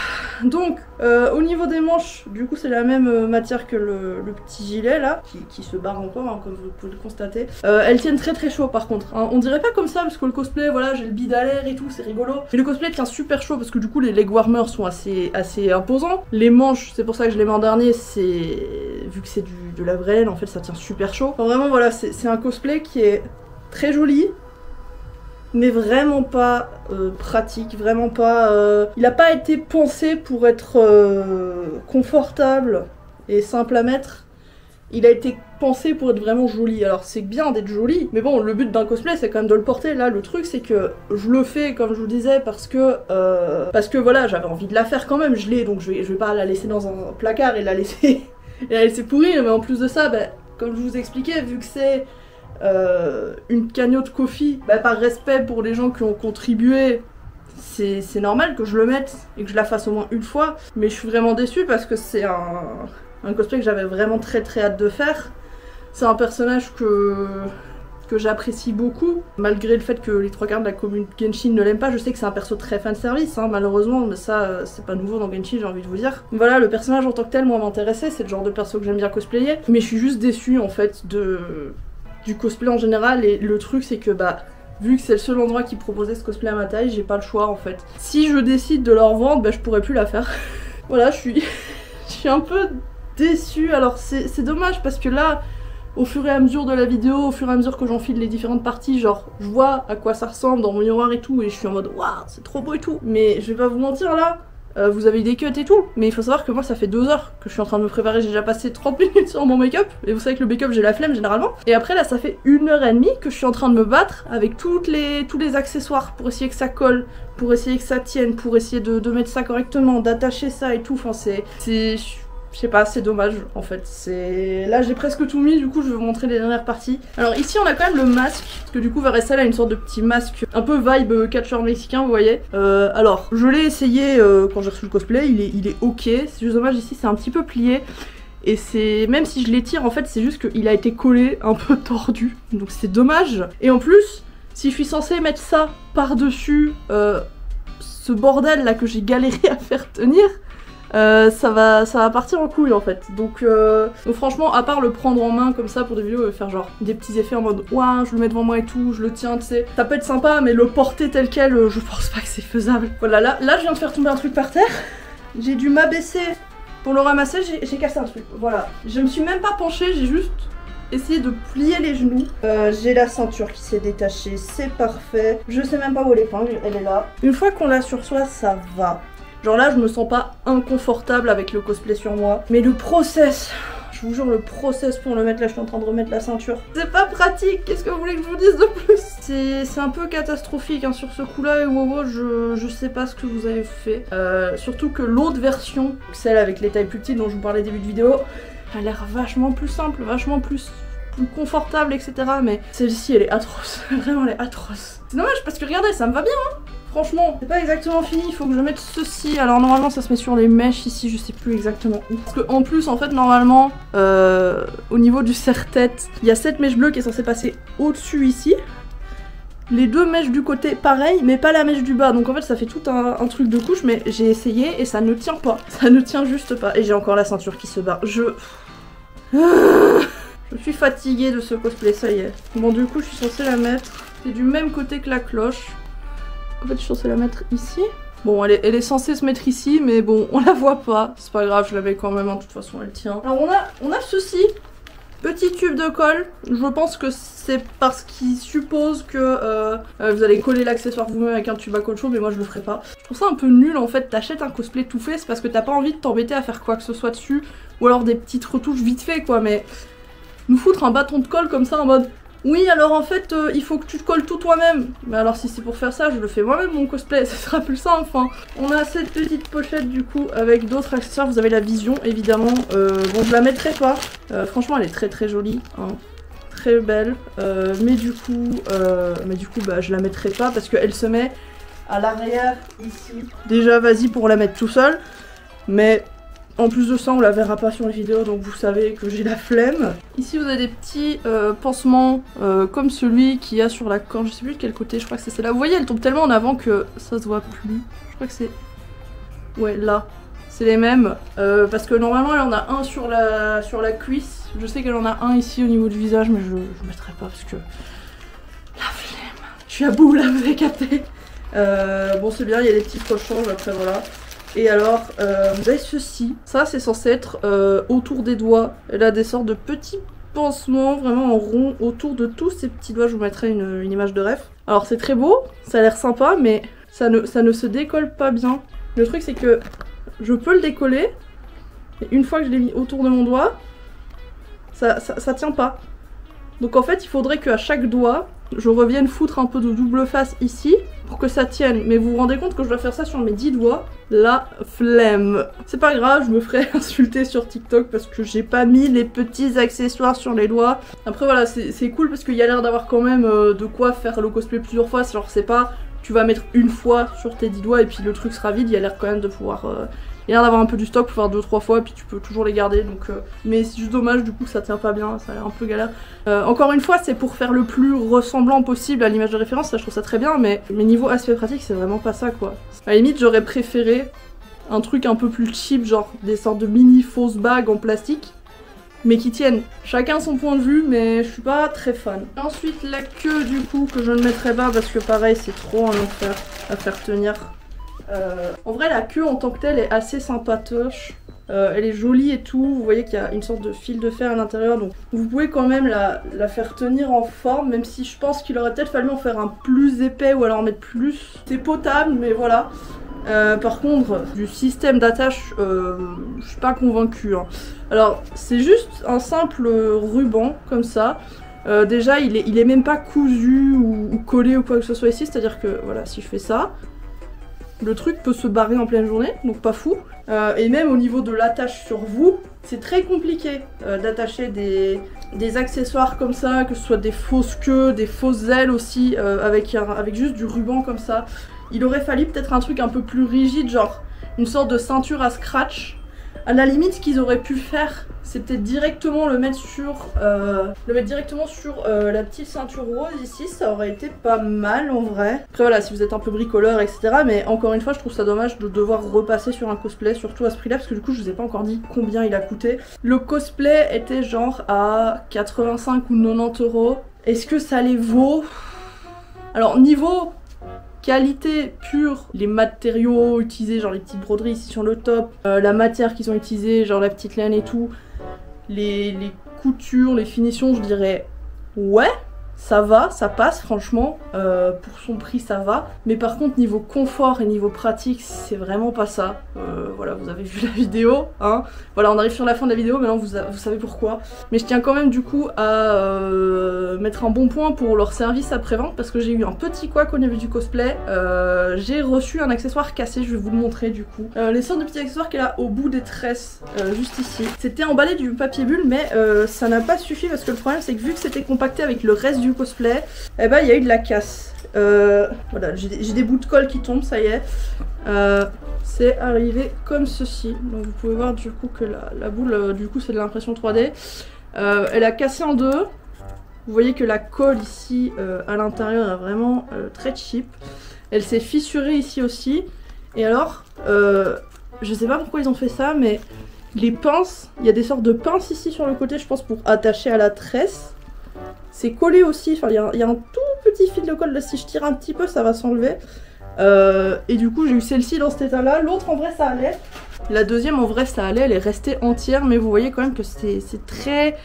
Donc au niveau des manches, du coup c'est la même matière que le petit gilet là, qui se barre encore hein, comme vous pouvez le constater. Elles tiennent très très chaud par contre, hein. On dirait pas comme ça parce que le cosplay, voilà, j'ai le bide à l'air et tout, c'est rigolo. Mais le cosplay tient super chaud parce que du coup les leg warmers sont assez imposants. Les manches, c'est pour ça que je les mets en dernier, c'est vu que c'est de la vraie laine, en fait ça tient super chaud. Enfin, vraiment voilà, c'est un cosplay qui est très joli, mais vraiment pas pratique, vraiment pas... il a pas été pensé pour être confortable et simple à mettre. Il a été pensé pour être vraiment joli. Alors c'est bien d'être joli, mais bon, le but d'un cosplay c'est quand même de le porter. Là le truc c'est que je le fais comme je vous disais parce que voilà, j'avais envie de la faire quand même, je l'ai, donc je vais pas la laisser dans un placard et la laisser pourrir. Mais en plus de ça, bah, comme je vous expliquais, vu que c'est une cagnotte coffee, bah, par respect pour les gens qui ont contribué, c'est normal que je le mette et que je la fasse au moins une fois. Mais je suis vraiment déçue parce que c'est un cosplay que j'avais vraiment très très hâte de faire. C'est un personnage que j'apprécie beaucoup, malgré le fait que les 3/4 de la communauté Genshin ne l'aiment pas. Je sais que c'est un perso très fanservice, hein, malheureusement, mais ça c'est pas nouveau dans Genshin, j'ai envie de vous dire. Voilà, le personnage en tant que tel, moi, m'intéressait, c'est le genre de perso que j'aime bien cosplayer, mais je suis juste déçue en fait du cosplay en général. Et le truc c'est que bah vu que c'est le seul endroit qui proposait ce cosplay à ma taille, j'ai pas le choix en fait. Si je décide de leur vendre, bah je pourrais plus la faire. Voilà, je suis un peu déçue. Alors c'est dommage parce que là, au fur et à mesure de la vidéo, au fur et à mesure que j'enfile les différentes parties, genre je vois à quoi ça ressemble dans mon miroir et tout, et je suis en mode waouh, c'est trop beau et tout. Mais je vais pas vous mentir là, vous avez eu des cuts et tout, mais il faut savoir que moi ça fait 2 heures que je suis en train de me préparer, j'ai déjà passé 30 minutes sur mon make-up, et vous savez que le make-up j'ai la flemme généralement. Et après là ça fait 1h30 que je suis en train de me battre avec tous les accessoires pour essayer que ça colle, pour essayer que ça tienne, pour essayer de mettre ça correctement, d'attacher ça et tout. Enfin je sais pas, c'est dommage en fait. Là j'ai presque tout mis, du coup je vais vous montrer les dernières parties. Alors ici on a quand même le masque, parce que du coup Varessa a une sorte de petit masque un peu vibe catcheur mexicain, vous voyez. Alors je l'ai essayé quand j'ai reçu le cosplay, il est ok, c'est juste dommage ici c'est un petit peu plié. Et c'est, même si je l'étire en fait, c'est juste qu'il a été collé un peu tordu, donc c'est dommage. Et en plus, si je suis censée mettre ça par-dessus ce bordel là que j'ai galéré à faire tenir, ça va partir en couille en fait. Donc franchement, à part le prendre en main comme ça pour des vidéos et faire genre des petits effets en mode ouah, je le mets devant moi et tout, je le tiens, tu sais, ça peut être sympa, mais le porter tel quel, je pense pas que c'est faisable. Voilà, là je viens de faire tomber un truc par terre, j'ai dû m'abaisser pour le ramasser, j'ai cassé un truc. Voilà, je me suis même pas penchée, j'ai juste essayé de plier les genoux. J'ai la ceinture qui s'est détachée, c'est parfait. Je sais même pas où est l'épingle, elle est là. Une fois qu'on l'a sur soi, ça va. Genre là, je me sens pas inconfortable avec le cosplay sur moi. Mais le process, je vous jure, le process pour le mettre, là je suis en train de remettre la ceinture. C'est pas pratique, qu'est-ce que vous voulez que je vous dise de plus? C'est un peu catastrophique hein, sur ce coup-là, et wow, je sais pas ce que vous avez fait. Surtout que l'autre version, celle avec les tailles plus petites dont je vous parlais au début de vidéo, elle a l'air vachement plus simple, vachement plus confortable, etc. Mais celle-ci, elle est atroce. Vraiment, elle est atroce. C'est dommage parce que regardez, ça me va bien, hein. Franchement, c'est pas exactement fini, il faut que je mette ceci. Alors normalement ça se met sur les mèches ici, je sais plus exactement où. Parce que en plus en fait normalement au niveau du serre-tête, il y a cette mèche bleue qui est censée passer au-dessus ici. Les deux mèches du côté pareil, mais pas la mèche du bas. Donc en fait ça fait tout un truc de couche, mais j'ai essayé et ça ne tient pas. Ça ne tient juste pas. Et j'ai encore la ceinture qui se barre. Je suis fatiguée de ce cosplay, ça y est. Bon du coup je suis censée la mettre. C'est du même côté que la cloche. En fait je suis censée la mettre ici. Bon elle est censée se mettre ici, mais bon on la voit pas. C'est pas grave, je la mets quand même, hein. De toute façon elle tient. Alors on a ceci. Petit tube de colle, je pense que c'est parce qu'il suppose que vous allez coller l'accessoire vous-même avec un tube à colle chaud, mais moi je le ferai pas. Je trouve ça un peu nul en fait, t'achètes un cosplay tout fait, c'est parce que t'as pas envie de t'embêter à faire quoi que ce soit dessus, ou alors des petites retouches vite fait quoi, mais nous foutre un bâton de colle comme ça en mode oui alors en fait il faut que tu te colles tout toi-même. Mais alors si c'est pour faire ça, je le fais moi-même mon cosplay, ça sera plus simple. Enfin, on a cette petite pochette du coup avec d'autres accessoires, vous avez la vision évidemment. Bon je la mettrai pas, franchement elle est très très jolie, hein. Très belle, mais du coup bah je la mettrai pas parce qu'elle se met à l'arrière ici. Déjà vas-y pour la mettre tout seul, mais en plus de ça, on la verra pas sur les vidéos, donc vous savez que j'ai la flemme. Ici, vous avez des petits pansements comme celui qu'il y a sur la corde. Je sais plus de quel côté, je crois que c'est celle-là. Vous voyez, elle tombe tellement en avant que ça se voit plus. Je crois que c'est... Ouais, là. C'est les mêmes. Parce que normalement, elle en a un sur la cuisse. Je sais qu'elle en a un ici au niveau du visage, mais je mettrai pas parce que... La flemme. Je suis à bout, là, vous avez capté. Bon, c'est bien, il y a des petits rechanges, après, voilà. Et alors, vous avez ceci. Ça, c'est censé être autour des doigts. Elle a des sortes de petits pansements vraiment en rond autour de tous ces petits doigts. Je vous mettrai une image de ref. Alors, c'est très beau, ça a l'air sympa, mais ça ne se décolle pas bien. Le truc, c'est que je peux le décoller. Et une fois que je l'ai mis autour de mon doigt, ça tient pas. Donc en fait, il faudrait qu'à chaque doigt, je revienne foutre un peu de double face ici pour que ça tienne. Mais vous vous rendez compte que je dois faire ça sur mes 10 doigts? La flemme. C'est pas grave, je me ferai insulter sur TikTok parce que j'ai pas mis les petits accessoires sur les doigts. Après voilà, c'est cool parce qu'il y a l'air d'avoir quand même de quoi faire le cosplay plusieurs fois. Genre c'est pas, tu vas mettre une fois sur tes 10 doigts et puis le truc sera vide. Il y a l'air quand même de pouvoir... Il y a l'air d'avoir un peu du stock pour faire 2-3 fois et puis tu peux toujours les garder. Donc, mais c'est juste dommage du coup ça tient pas bien, ça a l'air un peu galère. Encore une fois c'est pour faire le plus ressemblant possible à l'image de référence, ça je trouve ça très bien, mais niveau aspect pratique c'est vraiment pas ça quoi. À la limite j'aurais préféré un truc un peu plus cheap, genre des sortes de mini fausses bagues en plastique, mais qui tiennent. Chacun son point de vue, mais je suis pas très fan. Ensuite la queue du coup que je ne mettrai pas parce que pareil c'est trop un enfer à faire tenir. En vrai la queue en tant que telle est assez sympatoche, elle est jolie et tout, vous voyez qu'il y a une sorte de fil de fer à l'intérieur, donc vous pouvez quand même la faire tenir en forme, même si je pense qu'il aurait peut-être fallu en faire un plus épais ou alors en mettre plus. C'est potable mais voilà. Par contre du système d'attache je suis pas convaincue, hein. Alors c'est juste un simple ruban comme ça. Déjà il est même pas cousu ou collé ou quoi que ce soit ici, c'est à dire que voilà, si je fais ça, le truc peut se barrer en pleine journée, donc pas fou. Et même au niveau de l'attache sur vous, c'est très compliqué d'attacher des accessoires comme ça, que ce soit des fausses queues, des fausses ailes aussi, avec juste du ruban comme ça. Il aurait fallu peut-être un truc un peu plus rigide, genre une sorte de ceinture à scratch. À la limite, ce qu'ils auraient pu faire, c'est peut-être directement le mettre sur la petite ceinture rose ici, ça aurait été pas mal en vrai. Après voilà, si vous êtes un peu bricoleur, etc. Mais encore une fois, je trouve ça dommage de devoir repasser sur un cosplay, surtout à ce prix-là, parce que du coup, je vous ai pas encore dit combien il a coûté. Le cosplay était genre à 85 ou 90 €. Est-ce que ça les vaut? Alors, niveau qualité pure, les matériaux utilisés, genre les petites broderies ici sur le top, la matière qu'ils ont utilisée, genre la petite laine et tout, les coutures, les finitions, je dirais ouais, ça va, ça passe franchement, pour son prix ça va, mais par contre niveau confort et niveau pratique c'est vraiment pas ça. Voilà, vous avez vu la vidéo, hein. Voilà, on arrive sur la fin de la vidéo, maintenant vous savez pourquoi. Mais je tiens quand même du coup à mettre un bon point pour leur service après-vente, parce que j'ai eu un petit couac au niveau du cosplay. J'ai reçu un accessoire cassé, je vais vous le montrer du coup. Les sortes de petits accessoires qu'elle a au bout des tresses, juste ici. C'était emballé du papier bulle, mais ça n'a pas suffi parce que le problème c'est que vu que c'était compacté avec le reste du du cosplay, eh ben il y a eu de la casse. Voilà, j'ai des bouts de colle qui tombent, ça y est. C'est arrivé comme ceci. Donc vous pouvez voir du coup que la boule, du coup c'est de l'impression 3D. Elle a cassé en deux. Vous voyez que la colle ici à l'intérieur est vraiment très cheap. Elle s'est fissurée ici aussi. Et alors, je sais pas pourquoi ils ont fait ça, mais les pinces, il y a des sortes de pinces ici sur le côté, je pense pour attacher à la tresse. C'est collé aussi, enfin il y a un tout petit fil de colle là, si je tire un petit peu ça va s'enlever. Et du coup j'ai eu celle-ci dans cet état là, l'autre en vrai ça allait. La deuxième en vrai ça allait, elle est restée entière, mais vous voyez quand même que c'est très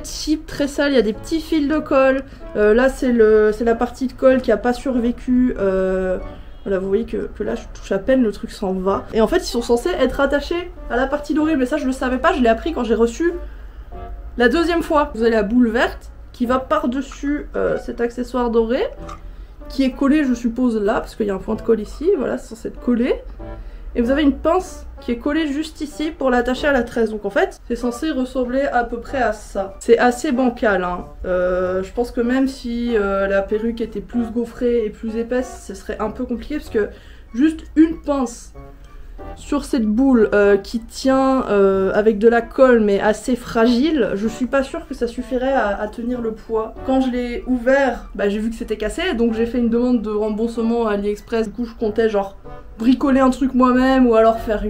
cheap, très sale, il y a des petits fils de colle. Là c'est la partie de colle qui a pas survécu. Voilà, vous voyez que là je touche à peine, le truc s'en va. Et en fait ils sont censés être attachés à la partie dorée, mais ça je le savais pas, je l'ai appris quand j'ai reçu la deuxième fois. Vous avez la boule verte qui va par-dessus cet accessoire doré, qui est collé je suppose là, parce qu'il y a un point de colle ici, voilà, c'est censé être collé. Et vous avez une pince qui est collée juste ici pour l'attacher à la tresse. Donc en fait, c'est censé ressembler à peu près à ça. C'est assez bancal, hein. Je pense que même si la perruque était plus gaufrée et plus épaisse, ce serait un peu compliqué, parce que juste une pince sur cette boule qui tient avec de la colle mais assez fragile, je suis pas sûre que ça suffirait à tenir le poids. Quand je l'ai ouvert, bah, j'ai vu que c'était cassé, donc j'ai fait une demande de remboursement à AliExpress. Du coup je comptais genre bricoler un truc moi-même ou alors faire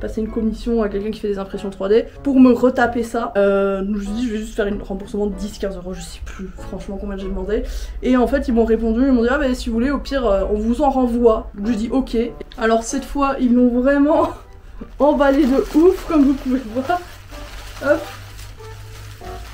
passer une commission à quelqu'un qui fait des impressions 3D pour me retaper ça. Donc je me suis dit je vais juste faire un remboursement de 10-15 €, je sais plus franchement combien j'ai demandé. Et en fait ils m'ont répondu, ils m'ont dit ah bah si vous voulez au pire on vous en renvoie. Donc je dis ok. Alors cette fois ils l'ont vraiment emballé de ouf comme vous pouvez voir. Hop.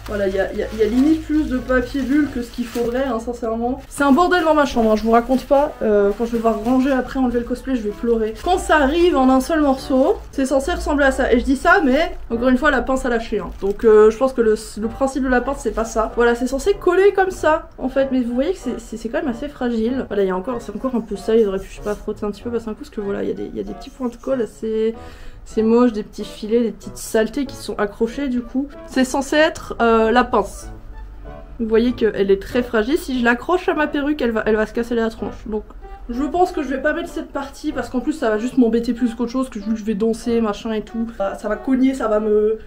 Voilà, il y a limite plus de papier bulle que ce qu'il faudrait, hein, sincèrement. C'est un bordel dans ma chambre, hein, je vous raconte pas. Quand je vais devoir ranger après, enlever le cosplay, je vais pleurer. Quand ça arrive en un seul morceau, c'est censé ressembler à ça. Et je dis ça, mais encore une fois, la pince a lâché. Hein. Donc je pense que le principe de la pince, c'est pas ça. Voilà, c'est censé coller comme ça, en fait. Mais vous voyez que c'est quand même assez fragile. Voilà, c'est encore un peu sale, il aurait pu, je sais pas, frotter un petit peu, passer un coup, parce que voilà, il y a des petits points de colle assez... C'est moche, des petits filets, des petites saletés qui sont accrochées du coup. C'est censé être la pince. Vous voyez qu'elle est très fragile. Si je l'accroche à ma perruque, elle va se casser la tronche. Donc je pense que je vais pas mettre cette partie parce qu'en plus ça va juste m'embêter plus qu'autre chose, que vu que je vais danser, machin et tout. Ça va cogner, ça va me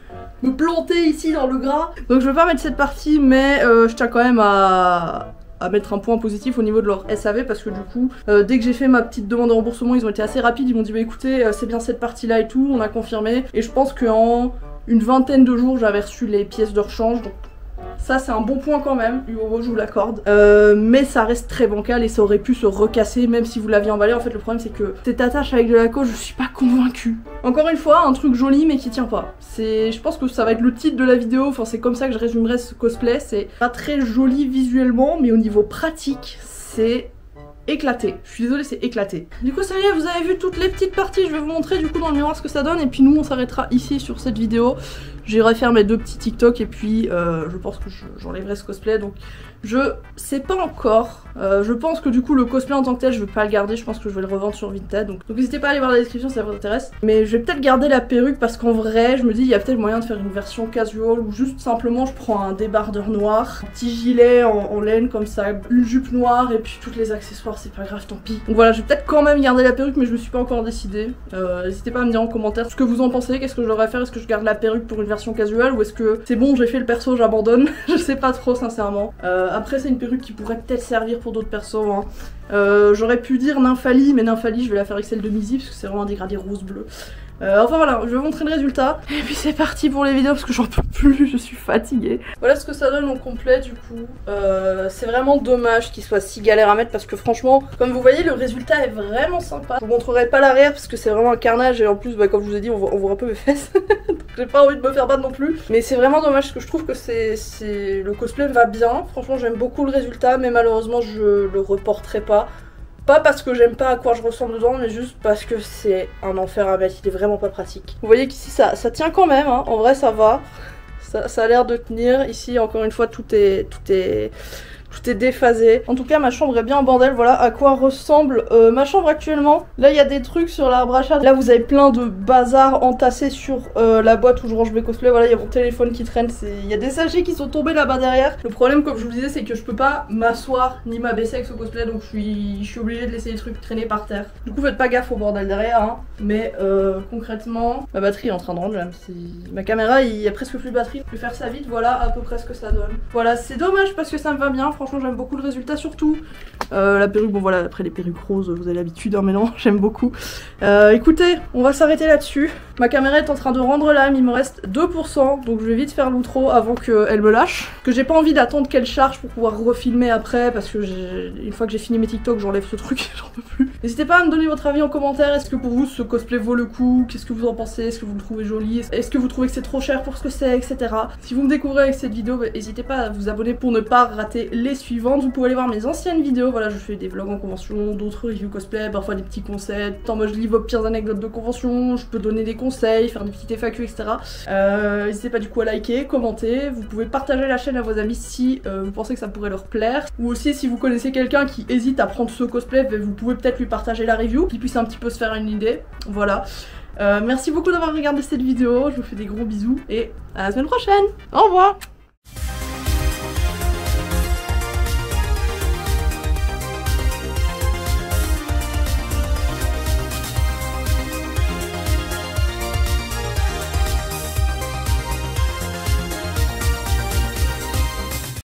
planter ici dans le gras. Donc je vais pas mettre cette partie, mais je tiens quand même à mettre un point positif au niveau de leur SAV, parce que du coup dès que j'ai fait ma petite demande de remboursement ils ont été assez rapides, ils m'ont dit bah écoutez c'est bien cette partie là et tout, on a confirmé, et je pense qu'en une vingtaine de jours j'avais reçu les pièces de rechange, donc ça c'est un bon point quand même, je vous l'accorde, mais ça reste très bancal et ça aurait pu se recasser même si vous l'aviez emballé. En fait le problème c'est que cette attache avec de la colle, je suis pas convaincue. Encore une fois un truc joli mais qui tient pas. Je pense que ça va être le titre de la vidéo, enfin c'est comme ça que je résumerai ce cosplay. C'est pas très joli visuellement mais au niveau pratique c'est éclaté. Je suis désolée, c'est éclaté. Du coup ça y est, vous avez vu toutes les petites parties, je vais vous montrer du coup dans le miroir ce que ça donne, et puis nous on s'arrêtera ici sur cette vidéo. J'irai faire mes 2 petits TikTok et puis je pense que j'enlèverai ce cosplay. Donc je sais pas encore, je pense que du coup le cosplay en tant que tel je vais pas le garder, je pense que je vais le revendre sur Vinted. Donc n'hésitez pas à aller voir la description si ça vous intéresse. Mais je vais peut-être garder la perruque parce qu'en vrai je me dis il y a peut-être moyen de faire une version casual ou juste simplement je prends un débardeur noir, un petit gilet en laine comme ça, une jupe noire et puis tous les accessoires, c'est pas grave, tant pis. Donc voilà, je vais peut-être quand même garder la perruque mais je me suis pas encore décidée. N'hésitez pas à me dire en commentaire ce que vous en pensez, qu'est-ce que je devrais faire, est-ce que je garde la perruque pour une version casual ou est-ce que c'est bon j'ai fait le perso, j'abandonne. Je sais pas trop sincèrement. Après c'est une perruque qui pourrait peut-être servir pour d'autres persos, hein. J'aurais pu dire Nymphalie, mais Nymphalie je vais la faire avec celle de Mizzy parce que c'est vraiment un dégradé rose-bleu. Enfin voilà, je vais vous montrer le résultat. Et puis c'est parti pour les vidéos parce que j'en peux plus, je suis fatiguée. Voilà ce que ça donne en complet du coup. C'est vraiment dommage qu'il soit si galère à mettre parce que franchement, comme vous voyez, le résultat est vraiment sympa. Je vous montrerai pas l'arrière parce que c'est vraiment un carnage et en plus, bah, comme je vous ai dit, on voit un peu mes fesses. Donc j'ai pas envie de me faire battre non plus. Mais c'est vraiment dommage parce que je trouve que le cosplay va bien. Franchement, j'aime beaucoup le résultat, mais malheureusement, je le reporterai pas. Pas parce que j'aime pas à quoi je ressemble dedans, mais juste parce que c'est un enfer à mettre, il est vraiment pas pratique. Vous voyez qu'ici ça tient quand même, hein. En vrai ça va, ça a l'air de tenir. Ici encore une fois tout est tout est déphasé. En tout cas ma chambre est bien en bordel, voilà à quoi ressemble ma chambre actuellement. Là il y a des trucs sur l'arbre à chat, là vous avez plein de bazar entassé sur la boîte où je range mes cosplays, voilà il y a mon téléphone qui traîne, il y a des sachets qui sont tombés là-bas derrière. Le problème comme je vous le disais c'est que je peux pas m'asseoir ni m'abaisser avec ce cosplay, donc je suis obligée de laisser les trucs traîner par terre. Du coup faites pas gaffe au bordel derrière hein. Mais concrètement ma batterie est en train de rendre là, ma caméra il y a presque plus de batterie, je vais faire ça vite, voilà à peu près ce que ça donne. Voilà c'est dommage parce que ça me va bien, franchement j'aime beaucoup le résultat surtout. La perruque, bon voilà après les perruques roses vous avez l'habitude hein, mais non j'aime beaucoup. Écoutez on va s'arrêter là-dessus. Ma caméra est en train de rendre l'âme, il me reste 2% donc je vais vite faire l'outro avant qu'elle me lâche. Que j'ai pas envie d'attendre qu'elle charge pour pouvoir refilmer après parce que une fois que j'ai fini mes TikTok j'enlève ce truc, j'en peux plus. N'hésitez pas à me donner votre avis en commentaire, est-ce que pour vous ce cosplay vaut le coup, qu'est-ce que vous en pensez, est-ce que vous le trouvez joli, est-ce que vous trouvez que c'est trop cher pour ce que c'est, etc. Si vous me découvrez avec cette vidéo, n'hésitez pas à vous abonner pour ne pas rater les suivantes. Vous pouvez aller voir mes anciennes vidéos, voilà je fais des vlogs en convention, d'autres reviews cosplay, parfois des petits conseils, tant moi je lis vos pires anecdotes de convention, je peux donner des conseils, faire des petites FAQ, etc. N'hésitez pas du coup à liker, commenter, vous pouvez partager la chaîne à vos amis si vous pensez que ça pourrait leur plaire, ou aussi si vous connaissez quelqu'un qui hésite à prendre ce cosplay, vous pouvez peut-être lui partager la review, qu'il puisse un petit peu se faire une idée, voilà. Merci beaucoup d'avoir regardé cette vidéo, je vous fais des gros bisous et à la semaine prochaine, au revoir.